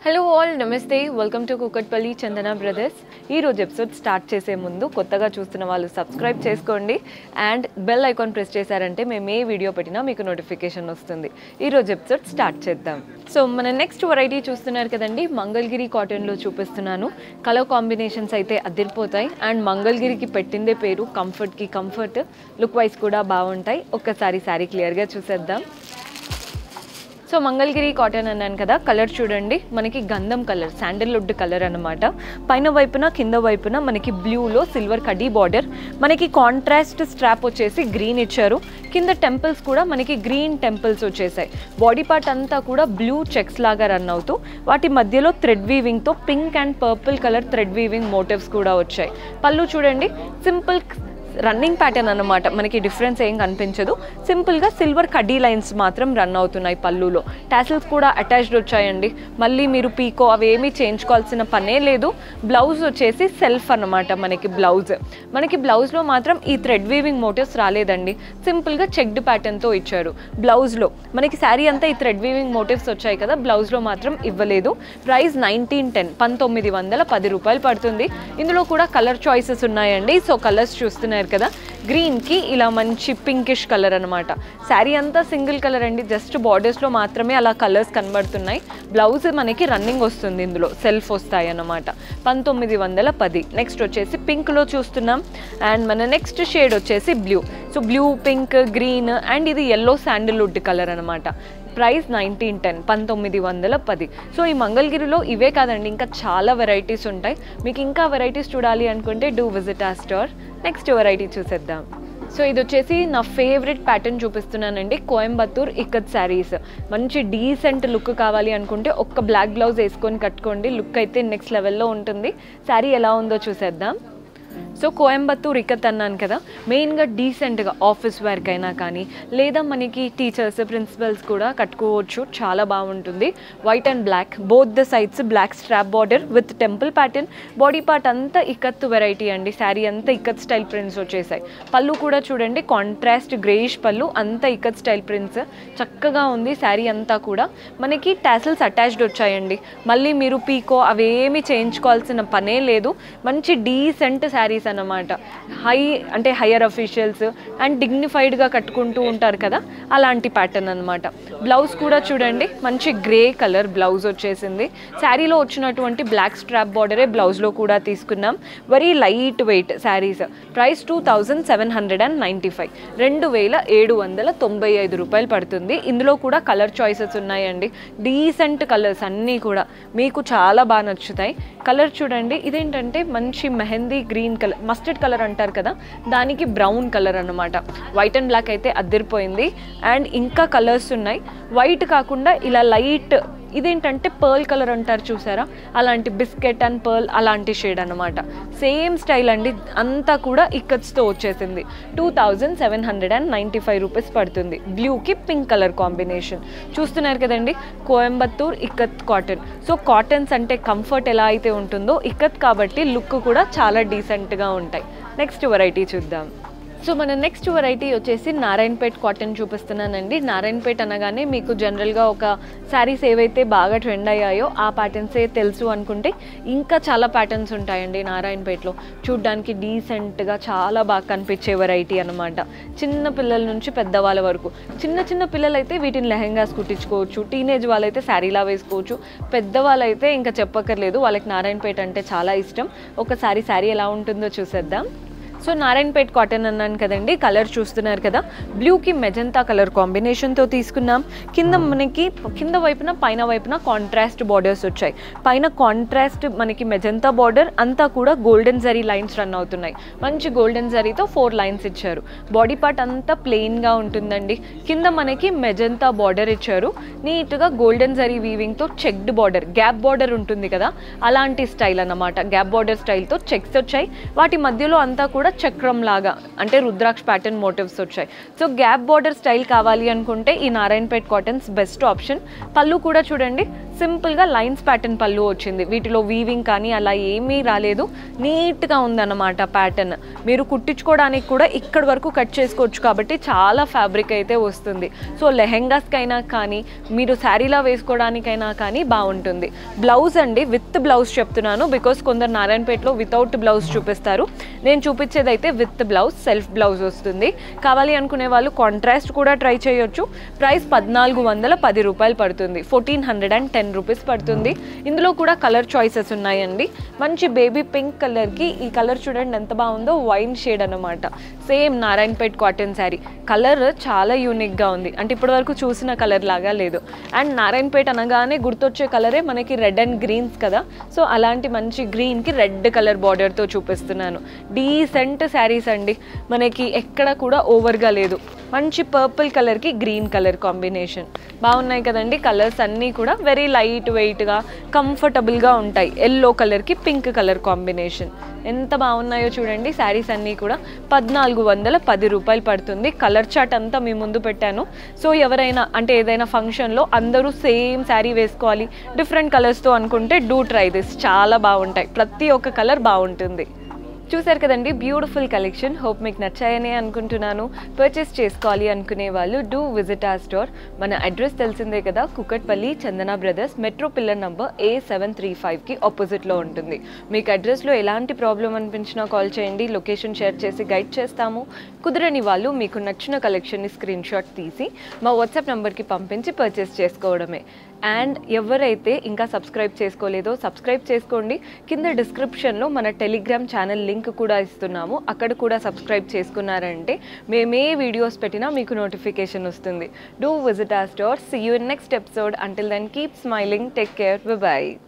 Hello all నమస్తే welcome to Kukatpally Chandana brothers. ఈరోజు episode start చేసే ముందు కొత్తగా చూస్తున్న వాళ్ళు సబ్స్క్రైబ్ చేసుకోండి అండ్ బెల్ ఐకాన్ ప్రెస్ చేశారంటే మేము ఏ వీడియో పెట్టినా మీకు నోటిఫికేషన్ వస్తుంది. ఈరోజు ఎపిసోడ్ స్టార్ట్ చేద్దాం. సో మన నెక్స్ట్ వెరైటీ చూస్తున్నారు కదండి, మంగళగిరి కాటన్లో చూపిస్తున్నాను. కలర్ కాంబినేషన్స్ అయితే అదిరిపోతాయి అండ్ మంగళగిరికి పెట్టిందే పేరు, కంఫర్ట్కి కంఫర్ట్, లుక్ వైజ్ కూడా బాగుంటాయి. ఒక్కసారి శారీ క్లియర్గా చూసేద్దాం. సో మంగళగిరి కాటన్ అన్నాను కదా, కలర్ చూడండి, మనకి గంధం కలర్, శాండల్వుడ్ కలర్ అనమాట. పైన వైపున కింద వైపున మనకి బ్లూలో సిల్వర్ కడ్డీ బార్డర్, మనకి కాంట్రాస్ట్ స్ట్రాప్ వచ్చేసి గ్రీన్ ఇచ్చారు. కింద టెంపుల్స్ కూడా మనకి గ్రీన్ టెంపుల్స్ వచ్చేసాయి. బాడీ పార్ట్ అంతా కూడా బ్లూ చెక్స్ లాగా రన్ అవుతూ వాటి మధ్యలో థ్రెడ్ వీవింగ్తో pink and purple colour thread weaving motifs కూడా వచ్చాయి. పళ్ళు చూడండి, సింపుల్ రన్నింగ్ ప్యాటర్న్ అన్నమాట, మనకి డిఫరెన్స్ ఏం కనిపించదు. సింపుల్గా సిల్వర్ కడ్డీ లైన్స్ మాత్రం రన్ అవుతున్నాయి పళ్ళులో. టాసిల్స్ కూడా అటాచ్డ్ వచ్చాయండి. మళ్ళీ మీరు పీకో అవి ఏమీ చేయించుకోవాల్సిన పనే లేదు. బ్లౌజ్ వచ్చేసి సెల్ఫ్ అన్నమాట. మనకి బ్లౌజ్లో మాత్రం ఈ థ్రెడ్ వీవింగ్ మోటివ్స్ రాలేదండి, సింపుల్గా చెక్డ్ ప్యాటర్న్తో ఇచ్చారు. బ్లౌజ్లో మనకి శారీ అంతా ఈ థ్రెడ్ వీవింగ్ మోటివ్స్ వచ్చాయి కదా, బ్లౌజ్లో మాత్రం ఇవ్వలేదు. ప్రైస్ 1910 1910 రూపాయలు పడుతుంది. ఇందులో కూడా కలర్ చాయిసెస్ ఉన్నాయండి. సో కలర్స్ చూస్తున్నారు కదా, గ్రీన్కి ఇలా మంచి పింకిష్ కలర్ అనమాట. శారీ అంతా సింగిల్ కలర్ అండి, జస్ట్ బార్డర్స్లో మాత్రమే అలా కలర్స్ కనబడుతున్నాయి. బ్లౌజ్ మనకి రన్నింగ్ వస్తుంది, ఇందులో సెల్ఫ్ వస్తాయి అన్నమాట. 1910. నెక్స్ట్ వచ్చేసి పింక్లో చూస్తున్నాం అండ్ మన నెక్స్ట్ షేడ్ వచ్చేసి blue. So blue, pink, green and ఇది ఎల్లో శాండల్వుడ్ కలర్ అనమాట. ప్రైస్ 1910 1910. సో ఈ మంగళగిరిలో ఇవే కాదండి, ఇంకా చాలా వెరైటీస్ ఉంటాయి. మీకు ఇంకా వెరైటీస్ చూడాలి అనుకుంటే డూ విజిట్ ఆ స్టోర్. నెక్స్ట్ వెరైటీ చూసేద్దాం. సో ఇది వచ్చేసి నా ఫేవరెట్ ప్యాటర్న్ చూపిస్తున్నానండి, కోయంబత్తూర్ ఇక్కత్ శారీస్. మంచి డీసెంట్ లుక్ కావాలి అనుకుంటే ఒక్క బ్లాక్ బ్లౌజ్ వేసుకొని కట్టుకోండి, లుక్ అయితే నెక్స్ట్ లెవెల్లో ఉంటుంది. శారీ ఎలా ఉందో చూసేద్దాం. సో కోయంబత్తూర్ ఇక్కత్ అన్నాను కదా, మెయిన్గా డీసెంట్గా ఆఫీస్ వేర్క్ అయినా కానీ లేదా మనకి టీచర్స్ ప్రిన్సిపల్స్ కూడా కట్టుకోవచ్చు, చాలా బాగుంటుంది. White and black, both the sides black strap border with temple pattern. Body part అంతా ఇక్కత్ వెరైటీ అండి, శారీ అంతా ఇక్కత్ స్టైల్ ప్రింట్స్ వచ్చేసాయి. పళ్ళు కూడా చూడండి, కాంట్రాస్ట్ గ్రేయిష్ పళ్ళు, అంతా ఇక్కత్ స్టైల్ ప్రింట్స్, చక్కగా ఉంది శారీ అంతా కూడా. మనకి టాసిల్స్ అటాచ్డ్ వచ్చాయండి, మళ్ళీ మీరు పీకో అవేమీ చేయించుకోవాల్సిన పనే లేదు. మంచి డీసెంట్ శారీస్ అన్నమాట. హైయర్ అఫీషియల్స్ అండ్ డిగ్నిఫైడ్గా కట్టుకుంటూ ఉంటారు కదా, అలాంటి ప్యాటర్న్ అనమాట. బ్లౌజ్ కూడా చూడండి, మంచి గ్రే కలర్ బ్లౌజ్ వచ్చేసింది. శారీలో వచ్చినటువంటి బ్లాక్ స్ట్రాప్ బార్డరే బ్లౌజ్లో కూడా తీసుకున్నాం. Very light weight saris. Price 2795 2795 రూపాయలు పడుతుంది. ఇందులో కూడా కలర్ చాయిసెస్ ఉన్నాయండి, డీసెంట్ కలర్స్ అన్నీ కూడా మీకు చాలా బాగా నచ్చుతాయి. కలర్ చూడండి, ఇదేంటంటే మంచి mehndi green colour, mustard colour అంటారు కదా, దానికి బ్రౌన్ కలర్ అన్నమాట. వైట్ అండ్ బ్లాక్ అయితే అదిరిపోయింది. అండ్ ఇంకా కలర్స్ ఉన్నాయి, వైట్ కాకుండా ఇలా లైట్, ఇదేంటంటే పర్ల్ కలర్ అంటారు చూసారా, అలాంటి బిస్కెట్ అండ్ పర్ల్ అలాంటి షేడ్ అనమాట. సేమ్ స్టైల్ అండి, అంతా కూడా ఇక్కత్స్తో వచ్చేసింది. 2795 రూపీస్ పడుతుంది. బ్లూకి పింక్ కలర్ కాంబినేషన్ చూస్తున్నారు కదండి, Coimbatore ikat cotton. So cottons అంటే కంఫర్ట్ ఎలా అయితే ఉంటుందో, ఇక్కత్ కాబట్టి లుక్ కూడా చాలా డీసెంట్గా ఉంటాయి. నెక్స్ట్ వెరైటీ చూద్దాం. సో మన నెక్స్ట్ వెరైటీ వచ్చేసి నారాయణపేట్ కాటన్ చూపిస్తున్నానండి. నారాయణపేట్ అనగానే మీకు జనరల్గా ఒక శారీస్ ఏవైతే బాగా ట్రెండ్ అయ్యాయో ఆ ప్యాటర్న్సే తెలుసు అనుకుంటే, ఇంకా చాలా ప్యాటర్న్స్ ఉంటాయండి నారాయణపేట్లో. చూడ్డానికి డీసెంట్గా చాలా బాగా కనిపించే వెరైటీ అనమాట. చిన్న పిల్లల నుంచి పెద్దవాళ్ళ వరకు. చిన్న పిల్లలైతే వీటిని లెహెంగాస్ కుట్టించుకోవచ్చు, టీనేజ్ వాళ్ళైతే శారీలా వేసుకోవచ్చు, పెద్దవాళ్ళైతే ఇంకా చెప్పక్కర్లేదు, వాళ్ళకి నారాయణపేట్ అంటే చాలా ఇష్టం. ఒకసారి శారీ ఎలా ఉంటుందో చూసేద్దాం. సో నారాయణపేట్ కాటన్ అన్నాను కదండి, కలర్ చూస్తున్నారు కదా, బ్లూకి మెజంతా కలర్ కాంబినేషన్తో తీసుకున్నాం. కింద వైపున పైన వైపున కాంట్రాస్ట్ బార్డర్స్ వచ్చాయి. పైన కాంట్రాస్ట్ మనకి మెజంతా బార్డర్, అంతా కూడా గోల్డెన్ జరీ లైన్స్ రన్ అవుతున్నాయి. మంచి గోల్డెన్ జరీతో 4 లైన్స్ ఇచ్చారు. బాడీ పార్ట్ అంతా ప్లెయిన్గా ఉంటుందండి. కింద మనకి మెజంతా బార్డర్ ఇచ్చారు, నీట్గా గోల్డెన్ జరీ వీవింగ్తో చెక్డ్ బార్డర్, గ్యాప్ బార్డర్ ఉంటుంది కదా, అలాంటి స్టైల్ అన్నమాట. గ్యాప్ బార్డర్ స్టైల్తో చెక్స్ వచ్చాయి. వాటి మధ్యలో అంతా కూడా చక్రం లాగా, అంటే రుద్రాక్ష ప్యాటర్న్ మోటివ్స్ వచ్చాయి. సో గ్యాప్ బార్డర్ స్టైల్ కావాలి అనుకుంటే ఈ నారాయణపేట్ కాటన్స్ బెస్ట్ ఆప్షన్. పళ్ళు కూడా చూడండి, సింపుల్గా లైన్స్ ప్యాటర్న్ పళ్ళు వచ్చింది. వీటిలో వీవింగ్ కానీ అలా ఏమీ రాలేదు, నీట్గా ఉందన్నమాట ప్యాటర్న్. మీరు కుట్టించుకోవడానికి కూడా ఇక్కడ వరకు కట్ చేసుకోవచ్చు కాబట్టి చాలా ఫ్యాబ్రిక్ అయితే వస్తుంది. సో లెహెంగాస్కైనా కానీ మీరు శారీలా వేసుకోవడానికైనా కానీ బాగుంటుంది. బ్లౌజ్ అండి విత్ బ్లౌజ్ చెప్తున్నాను, బికాస్ కొందరు నారాయణపేటలో వితౌట్ బ్లౌజ్ చూపిస్తారు. నేను చూపించేది అయితే విత్ బ్లౌజ్, సెల్ఫ్ బ్లౌజ్ వస్తుంది. కావాలి అనుకునే వాళ్ళు కాంట్రాస్ట్ కూడా ట్రై చేయొచ్చు. ప్రైస్ 1410 రూపాయలు పడుతుంది, 1410 రూపీస్ పడుతుంది. ఇందులో కూడా కలర్ చాయిసెస్ ఉన్నాయండి. మంచి బేబీ పింక్ కలర్కి ఈ కలర్ చూడండి ఎంత బాగుందో, వైన్ షేడ్ అనమాట. Same Narayanpet cotton sari. Colour చాలా యూనిక్గా ఉంది, అంటే ఇప్పటివరకు చూసిన కలర్ లాగా లేదు. అండ్ నారాయణపేట్ అనగానే గుర్తొచ్చే కలరే మనకి రెడ్ అండ్ గ్రీన్స్ కదా, సో అలాంటి మంచి గ్రీన్కి రెడ్ కలర్ బార్డర్తో చూపిస్తున్నాను. డీసెంట్ శారీస్ అండి, మనకి ఎక్కడ కూడా ఓవర్గా లేదు. మంచి పర్పుల్ కలర్కి గ్రీన్ కలర్ కాంబినేషన్ బాగున్నాయి కదండి. కలర్స్ అన్నీ కూడా వెరీ లైట్ వెయిట్గా కంఫర్టబుల్గా ఉంటాయి. ఎల్లో కలర్కి పింక్ కలర్ కాంబినేషన్ ఎంత బాగున్నాయో చూడండి. శారీస్ అన్నీ కూడా 1410 రూపాయలు పడుతుంది. కలర్ చార్ట్ అంతా మీ ముందు పెట్టాను. సో ఎవరైనా అంటే ఏదైనా ఫంక్షన్లో అందరూ సేమ్ శారీ వేసుకోవాలి డిఫరెంట్ కలర్స్తో అనుకుంటే డూ ట్రై దిస్, చాలా బాగుంటాయి. ప్రతి ఒక్క కలర్ బాగుంటుంది. చూసారు కదండి బ్యూటిఫుల్ కలెక్షన్. హోప్ మీకు నచ్చాయని అనుకుంటున్నాను. పర్చేస్ చేసుకోవాలి అనుకునే వాళ్ళు డూ విజిట్ ఆ స్టోర్. మన అడ్రస్ తెలిసిందే కదా, కుకట్పల్లి చందన బ్రదర్స్, మెట్రో పిల్లర్ నంబర్ A735కి ఆపోజిట్లో ఉంటుంది. మీకు అడ్రస్లో ఎలాంటి ప్రాబ్లం అనిపించినా కాల్ చేయండి, లొకేషన్ షేర్ చేసి గైడ్ చేస్తాము. కుదరని వాళ్ళు మీకు నచ్చిన కలెక్షన్ని స్క్రీన్ షాట్ తీసి మా వాట్సాప్ నెంబర్కి పంపించి పర్చేస్ చేసుకోవడమే. అండ్ ఎవరైతే ఇంకా సబ్స్క్రైబ్ చేసుకోలేదో సబ్స్క్రైబ్ చేసుకోండి. కింద డిస్క్రిప్షన్లో మన టెలిగ్రామ్ ఛానల్ లింక్ కూడా ఇస్తున్నాము, అక్కడ కూడా సబ్స్క్రైబ్ చేసుకున్నారంటే మేమే వీడియోస్ పెట్టినా మీకు నోటిఫికేషన్ వస్తుంది. Do visit our store. See you in next episode. Until then, keep smiling. Take care. Bye bye.